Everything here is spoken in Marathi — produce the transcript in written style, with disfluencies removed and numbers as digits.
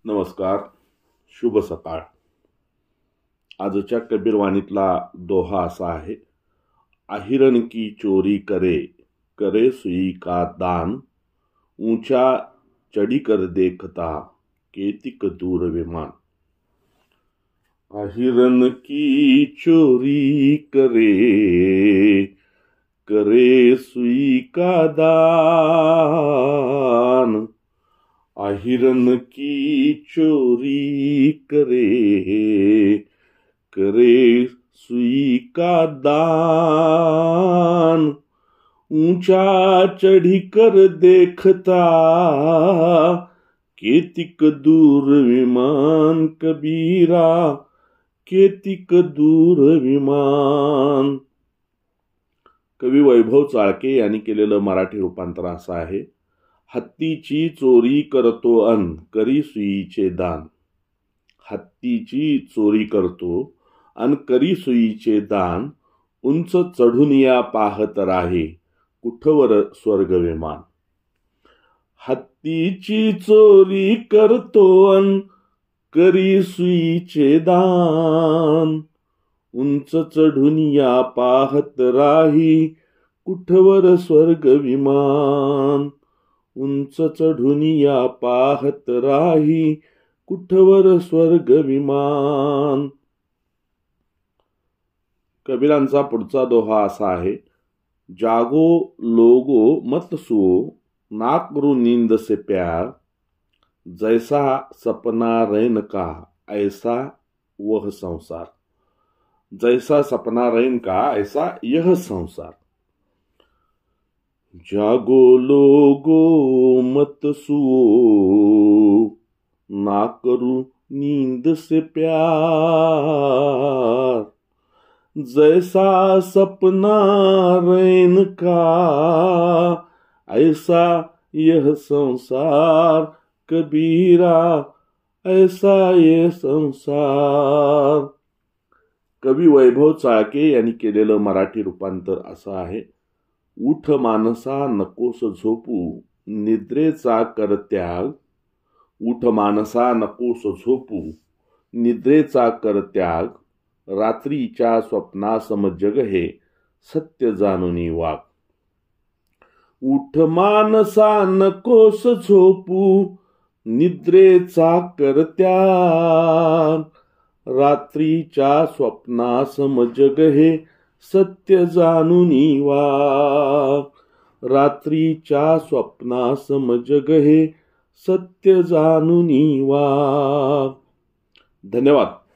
नमस्कार, शुभ सकाळ। आजच्या कबीरवाणीतला दोहा असा आहे, आहिरन की चोरी करे, करे सुई का दान, ऊंचा चढ़ी कर देखता, केतिक दूर विमान। आहिरन की चोरी करे, करे सुई का दान, आहिरन की चोरी करे, करे सुई का दान, ऊंचा चढ़ी कर देखता, केतिक दूर विमान। कबीरा, केतिक दूर विमान। कवी वैभव चाळके यांनी केलेलं मराठी रूपांतर असं आहे, हत्तीची चोरी करतो अन करी सुईचे दान। हत्तीची चोरी करतो अन करी सुईचे दान, उंच चढून या पाहत राहे, कुठवर स्वर्ग विमान। हत्तीची चोरी करतो अन करी सुईचे दान, उंच चढून या पाहत राही, कुठवर स्वर्ग विमान। उंच चढून या पाहत राही, कुठवर स्वर्ग विमान। कबीरांचा पुढचा दोहा असा आहे, जागो लोगो मत सुओ, ना करो नींद से प्यार, जैसा सपना रैन का ऐसा वह संसार। जैसा सपना रैन का ऐसा यह संसार। जागो लोगो मत सुओ, ना करूं नींद से प्यार, जैसा सपना रैन का ऐसा यह संसार। कबीरा, ऐसा ये संसार। कवी वैभव चाळके यांनी केलेलं मराठी रूपांतर असं आहे, उठ मानसा नकोस झोपू, निद्रेचा कर त्याग। उठ मानसा नकोस झोपू, निद्रेचा कर त्याग, रात्रीच्या स्वप्नासम जग हे, सत्य जाणूनी वाग। उठ मानसा नकोस झोपू, निद्रेचा कर त्याग, रात्रीच्या स्वप्नासम जग हे, सत्य जाणूनी वाग। रात्रीच्या स्वप्नासम जग हे, सत्य जाणूनी वाग। धन्यवाद।